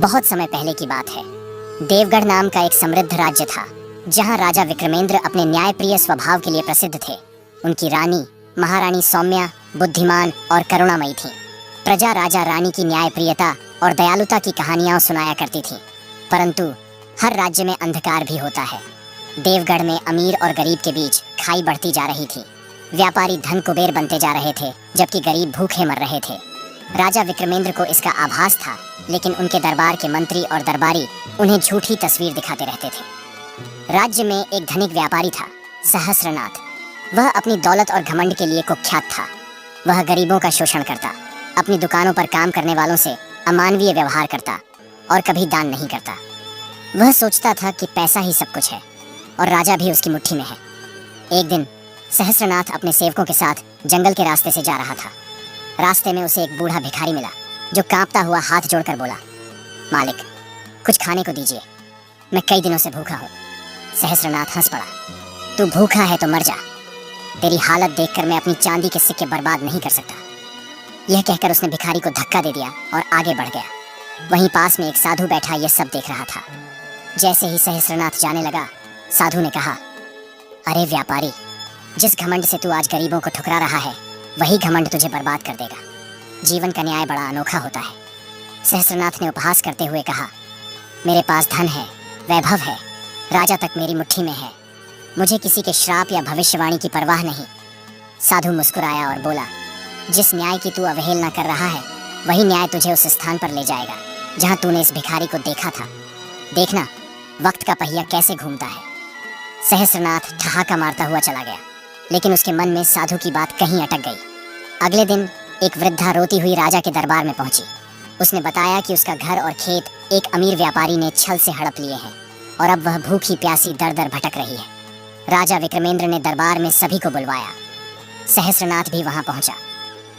बहुत समय पहले की बात है। देवगढ़ नाम का एक समृद्ध राज्य था, जहां राजा विक्रमेंद्र अपने न्यायप्रिय स्वभाव के लिए प्रसिद्ध थे। उनकी रानी महारानी सौम्या बुद्धिमान और करुणामयी थी। प्रजा राजा रानी की न्यायप्रियता और दयालुता की कहानियां सुनाया करती थी। परंतु हर राज्य में अंधकार भी होता है। देवगढ़ में अमीर और गरीब के बीच खाई बढ़ती जा रही थी। व्यापारी धन कुबेर बनते जा रहे थे, जबकि गरीब भूखे मर रहे थे। राजा विक्रमेंद्र को इसका आभास था, लेकिन उनके दरबार के मंत्री और दरबारी उन्हें झूठी तस्वीर दिखाते रहते थे। राज्य में एक धनिक व्यापारी था, सहस्रनाथ। वह अपनी दौलत और घमंड के लिए कुख्यात था। वह गरीबों का शोषण करता, अपनी दुकानों पर काम करने वालों से अमानवीय व्यवहार करता और कभी दान नहीं करता। वह सोचता था कि पैसा ही सब कुछ है और राजा भी उसकी मुट्ठी में है। एक दिन सहस्रनाथ अपने सेवकों के साथ जंगल के रास्ते से जा रहा था। रास्ते में उसे एक बूढ़ा भिखारी मिला, जो कांपता हुआ हाथ जोड़कर बोला, मालिक, कुछ खाने को दीजिए, मैं कई दिनों से भूखा हूँ। सहस्रनाथ हंस पड़ा। तू भूखा है तो मर जा। तेरी हालत देखकर मैं अपनी चांदी के सिक्के बर्बाद नहीं कर सकता। यह कहकर उसने भिखारी को धक्का दे दिया और आगे बढ़ गया। वहीं पास में एक साधु बैठा यह सब देख रहा था। जैसे ही सहस्रनाथ जाने लगा, साधु ने कहा, अरे व्यापारी, जिस घमंड से तू आज गरीबों को ठुकरा रहा है, वही घमंड तुझे बर्बाद कर देगा। जीवन का न्याय बड़ा अनोखा होता है। सहस्रनाथ ने उपहास करते हुए कहा, मेरे पास धन है, वैभव है, राजा तक मेरी मुट्ठी में है। मुझे किसी के श्राप या भविष्यवाणी की परवाह नहीं। साधु मुस्कुराया और बोला, जिस न्याय की तू अवहेलना कर रहा है, वही न्याय तुझे उस स्थान पर ले जाएगा जहां तूने इस भिखारी को देखा था। देखना, वक्त का पहिया कैसे घूमता है। सहस्रनाथ ठहाका मारता हुआ चला गया, लेकिन उसके मन में साधु की बात कहीं अटक गई। अगले दिन एक वृद्धा रोती हुई राजा के दरबार में पहुंची। उसने बताया कि उसका घर और खेत एक अमीर व्यापारी ने छल से हड़प लिए हैं और अब वह भूखी प्यासी दर दर भटक रही है। राजा विक्रमेंद्र ने दरबार में सभी को बुलवाया। सहस्रनाथ भी वहां पहुंचा।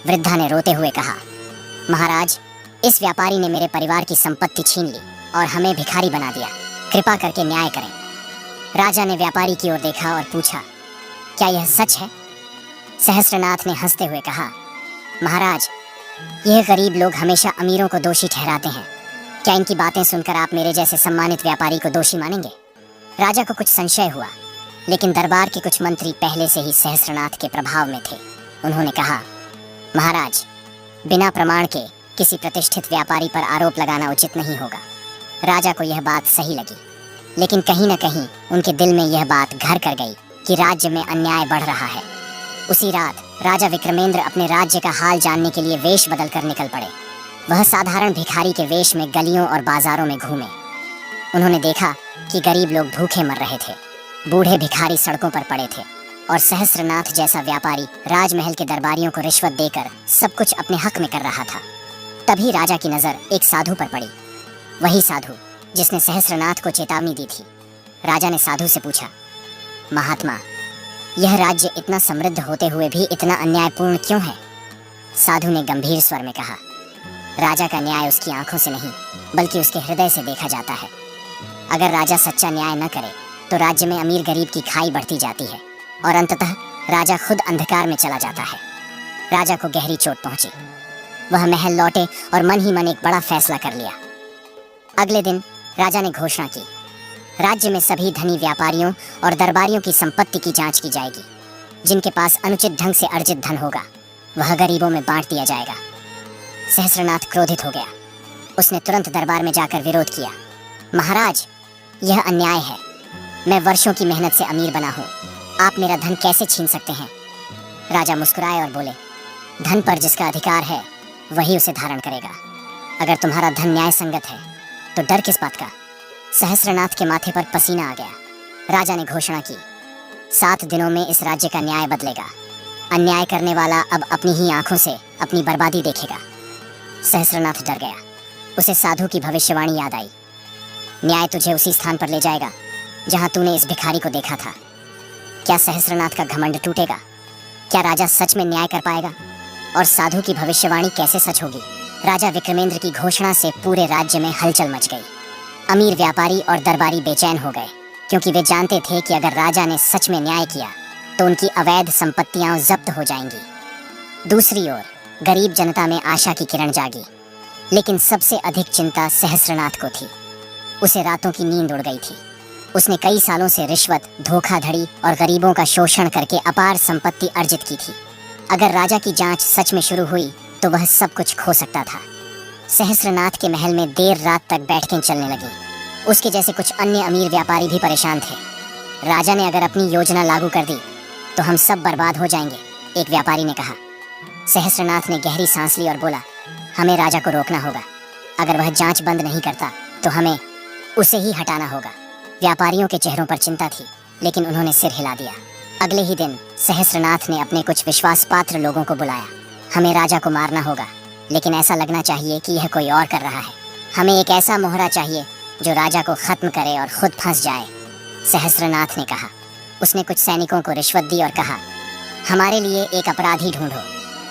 वृद्धा ने रोते हुए कहा, महाराज, इस व्यापारी ने मेरे परिवार की संपत्ति छीन ली और हमें भिखारी बना दिया। कृपा करके न्याय करें। राजा ने व्यापारी की ओर देखा और पूछा, क्या यह सच है? सहस्रनाथ ने हंसते हुए कहा, महाराज, यह गरीब लोग हमेशा अमीरों को दोषी ठहराते हैं। क्या इनकी बातें सुनकर आप मेरे जैसे सम्मानित व्यापारी को दोषी मानेंगे? राजा को कुछ संशय हुआ, लेकिन दरबार के कुछ मंत्री पहले से ही सहस्रनाथ के प्रभाव में थे। उन्होंने कहा, महाराज, बिना प्रमाण के किसी प्रतिष्ठित व्यापारी पर आरोप लगाना उचित नहीं होगा। राजा को यह बात सही लगी, लेकिन कहीं न कहीं उनके दिल में यह बात घर कर गई कि राज्य में अन्याय बढ़ रहा है। उसी रात राजा विक्रमेंद्र अपने राज्य का हाल जानने के लिए वेश बदलकर निकल पड़े। वह साधारण भिखारी के वेश में गलियों और बाजारों में घूमे। उन्होंने देखा कि गरीब लोग भूखे मर रहे थे, बूढ़े भिखारी सड़कों पर पड़े थे और सहस्रनाथ जैसा व्यापारी राजमहल के दरबारियों को रिश्वत देकर सब कुछ अपने हक में कर रहा था। तभी राजा की नजर एक साधु पर पड़ी, वही साधु जिसने सहस्रनाथ को चेतावनी दी थी। राजा ने साधु से पूछा, महात्मा, यह राज्य इतना समृद्ध होते हुए भी इतना अन्यायपूर्ण क्यों है? साधु ने गंभीर स्वर में कहा, राजा का न्याय उसकी आंखों से नहीं, बल्कि उसके हृदय से देखा जाता है। अगर राजा सच्चा न्याय न करे तो राज्य में अमीर गरीब की खाई बढ़ती जाती है और अंततः राजा खुद अंधकार में चला जाता है। राजा को गहरी चोट पहुंची। वह महल लौटे और मन ही मन एक बड़ा फैसला कर लिया। अगले दिन राजा ने घोषणा की, राज्य में सभी धनी व्यापारियों और दरबारियों की संपत्ति की जांच की जाएगी। जिनके पास अनुचित ढंग से अर्जित धन होगा, वह गरीबों में बांट दिया जाएगा। सहस्रनाथ क्रोधित हो गया। उसने तुरंत दरबार में जाकर विरोध किया, महाराज, यह अन्याय है। मैं वर्षों की मेहनत से अमीर बना हूँ, आप मेरा धन कैसे छीन सकते हैं? राजा मुस्कुराए और बोले, धन पर जिसका अधिकार है वही उसे धारण करेगा। अगर तुम्हारा धन न्याय संगत है तो डर किस बात का? सहस्रनाथ के माथे पर पसीना आ गया। राजा ने घोषणा की, 7 दिनों में इस राज्य का न्याय बदलेगा। अन्याय करने वाला अब अपनी ही आंखों से अपनी बर्बादी देखेगा। सहस्रनाथ डर गया। उसे साधु की भविष्यवाणी याद आई, न्याय तुझे उसी स्थान पर ले जाएगा जहां तूने इस भिखारी को देखा था। क्या सहस्रनाथ का घमंड टूटेगा? क्या राजा सच में न्याय कर पाएगा? और साधु की भविष्यवाणी कैसे सच होगी? राजा विक्रमेंद्र की घोषणा से पूरे राज्य में हलचल मच गई। अमीर व्यापारी और दरबारी बेचैन हो गए, क्योंकि वे जानते थे कि अगर राजा ने सच में न्याय किया तो उनकी अवैध संपत्तियां जब्त हो जाएंगी। दूसरी ओर गरीब जनता में आशा की किरण जागी। लेकिन सबसे अधिक चिंता सहस्त्रनाथ को थी। उसे रातों की नींद उड़ गई थी। उसने कई सालों से रिश्वत, धोखाधड़ी और गरीबों का शोषण करके अपार संपत्ति अर्जित की थी। अगर राजा की जांच सच में शुरू हुई तो वह सब कुछ खो सकता था। सहस्त्रनाथ के महल में देर रात तक बैठकें चलने लगी। उसके जैसे कुछ अन्य अमीर व्यापारी भी परेशान थे। राजा ने अगर अपनी योजना लागू कर दी तो हम सब बर्बाद हो जाएंगे, एक व्यापारी ने कहा। सहस्त्रनाथ ने गहरी सांस ली और बोला, हमें राजा को रोकना होगा। अगर वह जांच बंद नहीं करता तो हमें उसे ही हटाना होगा। व्यापारियों के चेहरों पर चिंता थी, लेकिन उन्होंने सिर हिला दिया। अगले ही दिन सहस्त्रनाथ ने अपने कुछ विश्वास पात्र लोगों को बुलाया। हमें राजा को मारना होगा, लेकिन ऐसा लगना चाहिए कि यह कोई और कर रहा है। हमें एक ऐसा मोहरा चाहिए जो राजा को खत्म करे और खुद फंस जाए, सहस्त्रनाथ ने कहा। उसने कुछ सैनिकों को रिश्वत दी और कहा, हमारे लिए एक अपराधी ढूंढो,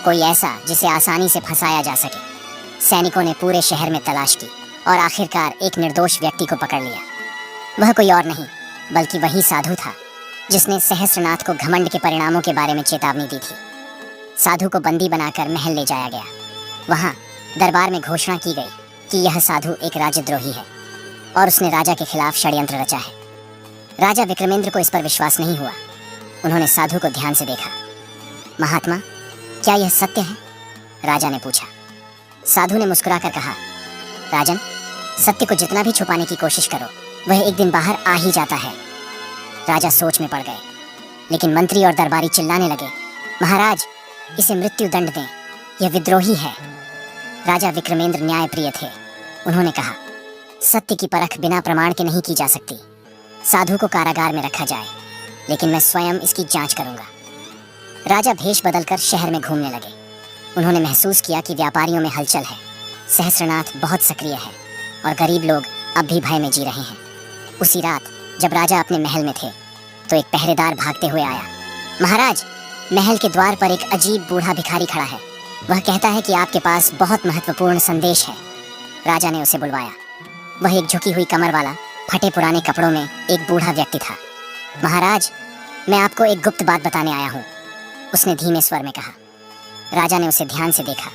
कोई ऐसा जिसे आसानी से फंसाया जा सके। सैनिकों ने पूरे शहर में तलाश की और आखिरकार एक निर्दोष व्यक्ति को पकड़ लिया। वह कोई और नहीं बल्कि वही साधु था जिसने सहस्त्रनाथ को घमंड के परिणामों के बारे में चेतावनी दी थी। साधु को बंदी बनाकर महल ले जाया गया। वहां दरबार में घोषणा की गई कि यह साधु एक राजद्रोही है और उसने राजा के खिलाफ षड्यंत्र रचा है। राजा विक्रमेंद्र को इस पर विश्वास नहीं हुआ। उन्होंने साधु को ध्यान से देखा। महात्मा, क्या यह सत्य है? राजा ने पूछा। साधु ने मुस्कुराकर कहा, राजन, सत्य को जितना भी छुपाने की कोशिश करो वह एक दिन बाहर आ ही जाता है। राजा सोच में पड़ गए, लेकिन मंत्री और दरबारी चिल्लाने लगे, महाराज, इसे मृत्यु दंड दें, यह विद्रोही है। राजा विक्रमेंद्र न्यायप्रिय थे। उन्होंने कहा, सत्य की परख बिना प्रमाण के नहीं की जा सकती। साधु को कारागार में रखा जाए, लेकिन मैं स्वयं इसकी जांच करूंगा। राजा भेष बदलकर शहर में घूमने लगे। उन्होंने महसूस किया कि व्यापारियों में हलचल है। सहस्त्रनाथ बहुत सक्रिय है और गरीब लोग अब भी भय में जी रहे हैं। उसी रात जब राजा अपने महल में थे तो एक पहरेदार भागते हुए आया। महाराज, महल के द्वार पर एक अजीब बूढ़ा भिखारी खड़ा है। वह कहता है कि आपके पास बहुत महत्वपूर्ण संदेश है। राजा ने उसे बुलवाया। वह एक झुकी हुई कमर वाला, फटे पुराने कपड़ों में एक बूढ़ा व्यक्ति था। महाराज, मैं आपको एक गुप्त बात बताने आया हूँ, उसने धीमे स्वर में कहा। राजा ने उसे ध्यान से देखा।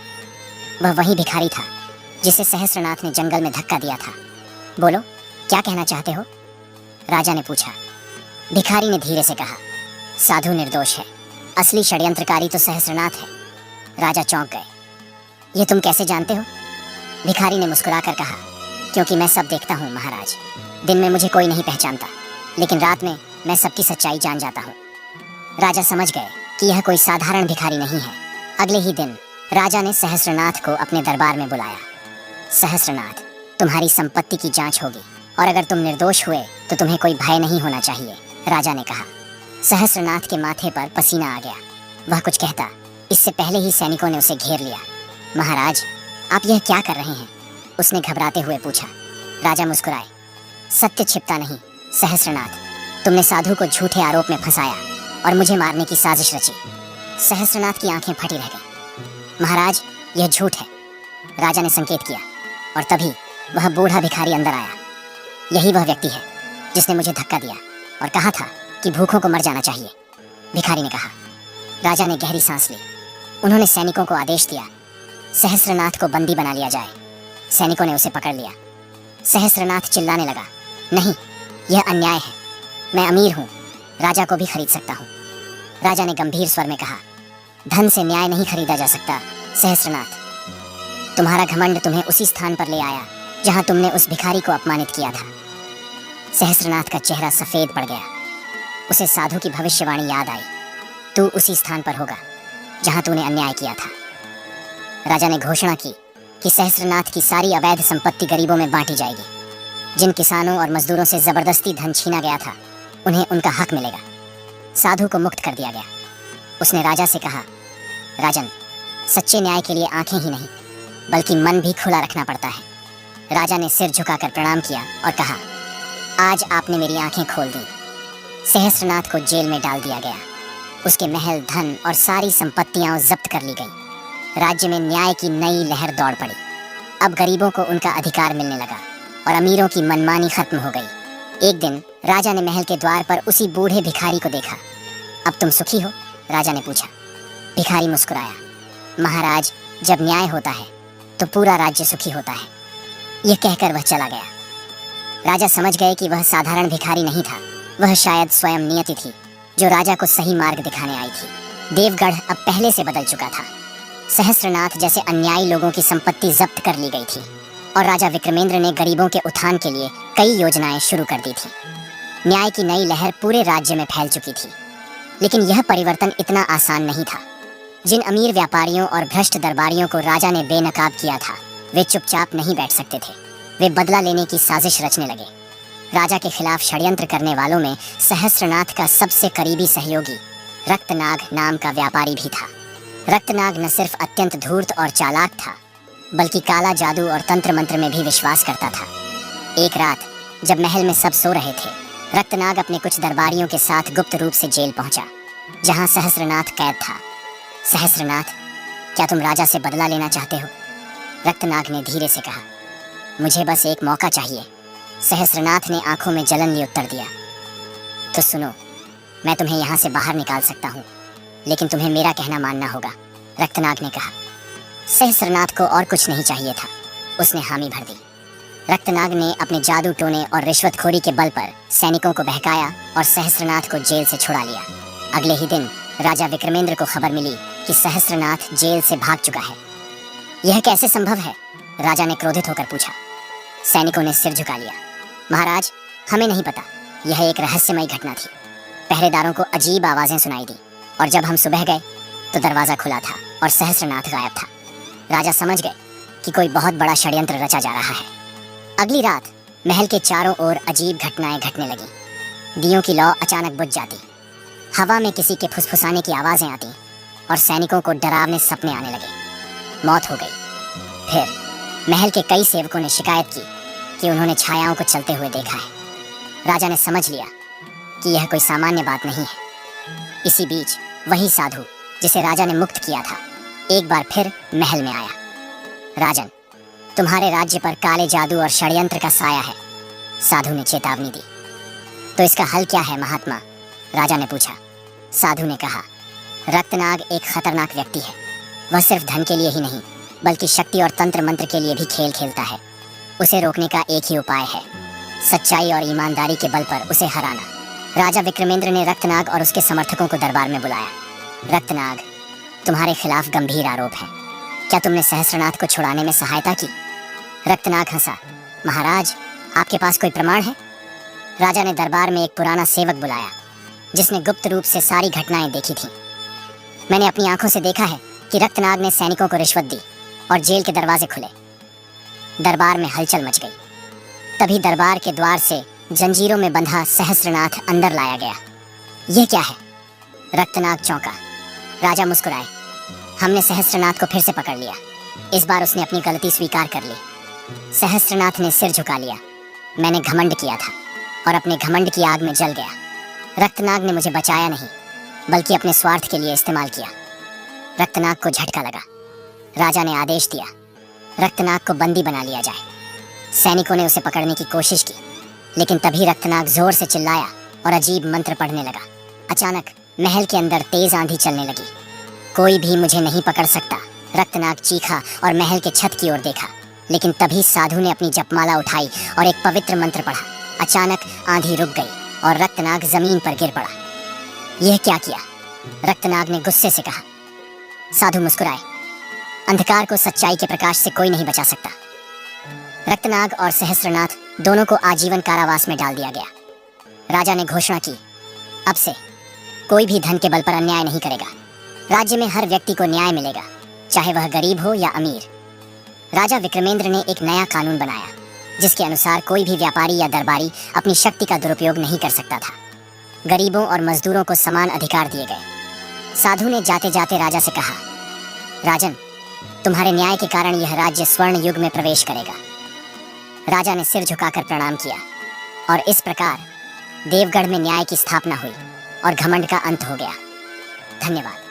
वह वही भिखारी था जिसे सहस्त्रनाथ ने जंगल में धक्का दिया था। बोलो, क्या कहना चाहते हो? राजा ने पूछा। भिखारी ने धीरे से कहा, साधु निर्दोष है, असली षड्यंत्रकारी तो सहस्त्रनाथ है। राजा चौंक गए। ये तुम कैसे जानते हो? भिखारी ने मुस्कुराकर कहा, क्योंकि मैं सब देखता हूँ महाराज। दिन में मुझे कोई नहीं पहचानता, लेकिन रात में मैं सबकी सच्चाई जान जाता हूँ। राजा समझ गए कि यह कोई साधारण भिखारी नहीं है। अगले ही दिन राजा ने सहस्त्रनाथ को अपने दरबार में बुलाया। सहस्त्रनाथ, तुम्हारी संपत्ति की जांच होगी और अगर तुम निर्दोष हुए तो तुम्हें कोई भय नहीं होना चाहिए, राजा ने कहा। सहस्त्रनाथ के माथे पर पसीना आ गया। वह कुछ कहता, इससे पहले ही सैनिकों ने उसे घेर लिया। महाराज, आप यह क्या कर रहे हैं? उसने घबराते हुए पूछा। राजा मुस्कुराए। सत्य छिपता नहीं सहस्त्रनाथ, तुमने साधु को झूठे आरोप में फंसाया और मुझे मारने की साजिश रची। सहस्त्रनाथ की आंखें फटी रह गईं। महाराज, यह झूठ है, राजा ने संकेत किया और तभी वह बूढ़ा भिखारी अंदर आया। यही वह व्यक्ति है जिसने मुझे धक्का दिया और कहा था कि भूखों को मर जाना चाहिए, भिखारी ने कहा। राजा ने गहरी सांस ली। उन्होंने सैनिकों को आदेश दिया, सहस्त्रनाथ को बंदी बना लिया जाए। सैनिकों ने उसे पकड़ लिया। सहस्त्रनाथ चिल्लाने लगा, नहीं, यह अन्याय है। मैं अमीर हूँ, राजा को भी खरीद सकता हूँ। राजा ने गंभीर स्वर में कहा, धन से न्याय नहीं खरीदा जा सकता सहस्त्रनाथ। तुम्हारा घमंड तुम्हें उसी स्थान पर ले आया जहाँ तुमने उस भिखारी को अपमानित किया था। सहस्त्रनाथ का चेहरा सफेद पड़ गया। उसे साधु की भविष्यवाणी याद आई, तू उसी स्थान पर होगा जहाँ तूने अन्याय किया था। राजा ने घोषणा की कि सहस्त्रनाथ की सारी अवैध संपत्ति गरीबों में बांटी जाएगी। जिन किसानों और मजदूरों से जबरदस्ती धन छीना गया था उन्हें उनका हक मिलेगा। साधु को मुक्त कर दिया गया। उसने राजा से कहा, राजन, सच्चे न्याय के लिए आंखें ही नहीं बल्कि मन भी खुला रखना पड़ता है। राजा ने सिर झुकाकर प्रणाम किया और कहा, आज आपने मेरी आंखें खोल दी। सहस्त्रनाथ को जेल में डाल दिया गया। उसके महल, धन और सारी संपत्तियां जब्त कर ली गई। राज्य में न्याय की नई लहर दौड़ पड़ी। अब गरीबों को उनका अधिकार मिलने लगा और अमीरों की मनमानी खत्म हो गई। एक दिन राजा ने महल के द्वार पर उसी बूढ़े भिखारी को देखा। अब तुम सुखी हो? राजा ने पूछा। भिखारी मुस्कुराया। महाराज, जब न्याय होता है तो पूरा राज्य सुखी होता है। यह कहकर वह चला गया। राजा समझ गए कि वह साधारण भिखारी नहीं था, वह शायद स्वयं नियति थी जो राजा को सही मार्ग दिखाने आई थी। देवगढ़ अब पहले से बदल चुका था। सहस्त्रनाथ जैसे अन्यायी लोगों की संपत्ति जब्त कर ली गई थी और राजा विक्रमेंद्र ने गरीबों के उत्थान के लिए कई योजनाएं शुरू कर दी थी। न्याय की नई लहर पूरे राज्य में फैल चुकी थी। लेकिन यह परिवर्तन इतना आसान नहीं था। जिन अमीर व्यापारियों और भ्रष्ट दरबारियों को राजा ने बेनकाब किया था, वे चुपचाप नहीं बैठ सकते थे। वे बदला लेने की साजिश रचने लगे। राजा के खिलाफ षड्यंत्र करने वालों में सहस्त्रनाथ का सबसे करीबी सहयोगी रक्तनाग नाम का व्यापारी भी था। रक्तनाग न सिर्फ अत्यंत धूर्त और चालाक था, बल्कि काला जादू और तंत्र मंत्र में भी विश्वास करता था। एक रात जब महल में सब सो रहे थे, रक्तनाग अपने कुछ दरबारियों के साथ गुप्त रूप से जेल पहुंचा, जहां सहस्त्रनाथ कैद था। सहस्त्रनाथ, क्या तुम राजा से बदला लेना चाहते हो? रक्तनाग ने धीरे से कहा। मुझे बस एक मौका चाहिए, सहस्त्रनाथ ने आंखों में जलन लिए उत्तर दिया। तो सुनो, मैं तुम्हें यहाँ से बाहर निकाल सकता हूँ, लेकिन तुम्हें मेरा कहना मानना होगा, रक्तनाग ने कहा। सहस्त्रनाथ को और कुछ नहीं चाहिए था, उसने हामी भर दी। रक्तनाग ने अपने जादू टोने और रिश्वतखोरी के बल पर सैनिकों को बहकाया और सहस्त्रनाथ को जेल से छुड़ा लिया। अगले ही दिन राजा विक्रमेंद्र को खबर मिली कि सहस्त्रनाथ जेल से भाग चुका है। यह कैसे संभव है? राजा ने क्रोधित होकर पूछा। सैनिकों ने सिर झुका लिया। महाराज, हमें नहीं पता, यह एक रहस्यमयी घटना थी। पहरेदारों को अजीब आवाजें सुनाई दी और जब हम सुबह गए तो दरवाजा खुला था और सहस्त्रनाथ गायब था। राजा समझ गए कि कोई बहुत बड़ा षड्यंत्र रचा जा रहा है। अगली रात महल के चारों ओर अजीब घटनाएं घटने लगी। दियों की लौ अचानक बुझ जाती, हवा में किसी के फुसफुसाने की आवाजें आती और सैनिकों को डरावने सपने आने लगे। मौत हो गई। फिर महल के कई सेवकों ने शिकायत की कि उन्होंने छायाओं को चलते हुए देखा है। राजा ने समझ लिया कि यह कोई सामान्य बात नहीं है। इसी बीच वही साधु जिसे राजा ने मुक्त किया था एक बार फिर महल में आया। राजन, तुम्हारे राज्य पर काले जादू और षड्यंत्र का साया है, साधु ने चेतावनी दी। तो इसका हल क्या है महात्मा? राजा ने पूछा। साधु ने कहा, रक्तनाग एक खतरनाक व्यक्ति है। वह सिर्फ धन के लिए ही नहीं, बल्कि शक्ति और तंत्र मंत्र के लिए भी खेल खेलता है। उसे रोकने का एक ही उपाय है, सच्चाई और ईमानदारी के बल पर उसे हराना। राजा विक्रमेंद्र ने रक्तनाग और उसके समर्थकों को दरबार में बुलाया। रक्तनाग, तुम्हारे खिलाफ गंभीर आरोप है। क्या तुमने सहस्त्रनाथ को छुड़ाने में सहायता की? रक्तनाग हंसा। महाराज, आपके पास कोई प्रमाण है? राजा ने दरबार में एक पुराना सेवक बुलाया जिसने गुप्त रूप से सारी घटनाएं देखी थीं। मैंने अपनी आंखों से देखा है कि रक्तनाग ने सैनिकों को रिश्वत दी और जेल के दरवाजे खुले। दरबार में हलचल मच गई। तभी दरबार के द्वार से जंजीरों में बंधा सहस्त्रनाथ अंदर लाया गया। यह क्या है? रक्तनाग चौंका। राजा मुस्कुराए। हमने सहस्त्रनाथ को फिर से पकड़ लिया। इस बार उसने अपनी गलती स्वीकार कर ली। सहस्त्रनाथ ने सिर झुका लिया। मैंने घमंड किया था और अपने घमंड की आग में जल गया। रक्तनाग ने मुझे बचाया नहीं, बल्कि अपने स्वार्थ के लिए इस्तेमाल किया। रक्तनाग को झटका लगा। राजा ने आदेश दिया, रक्तनाग को बंदी बना लिया जाए। सैनिकों ने उसे पकड़ने की कोशिश की, लेकिन तभी रक्तनाग जोर से चिल्लाया और अजीब मंत्र पढ़ने लगा। अचानक महल के अंदर तेज आंधी चलने लगी। कोई भी मुझे नहीं पकड़ सकता, रक्तनाग चीखा और महल के छत की ओर देखा। लेकिन तभी साधु ने अपनी जपमाला उठाई और एक पवित्र मंत्र पढ़ा। अचानक आंधी रुक गई और रक्तनाग जमीन पर गिर पड़ा। यह क्या किया? रक्तनाग ने गुस्से से कहा। साधु मुस्कुराए। अंधकार को सच्चाई के प्रकाश से कोई नहीं बचा सकता। रक्तनाग और सहस्त्रनाथ दोनों को आजीवन कारावास में डाल दिया गया। राजा ने घोषणा की, अब से कोई भी धन के बल पर अन्याय नहीं करेगा। राज्य में हर व्यक्ति को न्याय मिलेगा, चाहे वह गरीब हो या अमीर। राजा विक्रमेंद्र ने एक नया कानून बनाया, जिसके अनुसार कोई भी व्यापारी या दरबारी अपनी शक्ति का दुरुपयोग नहीं कर सकता था। गरीबों और मजदूरों को समान अधिकार दिए गए। साधु ने जाते जाते राजा से कहा, राजन, तुम्हारे न्याय के कारण यह राज्य स्वर्ण युग में प्रवेश करेगा। राजा ने सिर झुकाकर प्रणाम किया और इस प्रकार देवगढ़ में न्याय की स्थापना हुई और घमंड का अंत हो गया। धन्यवाद।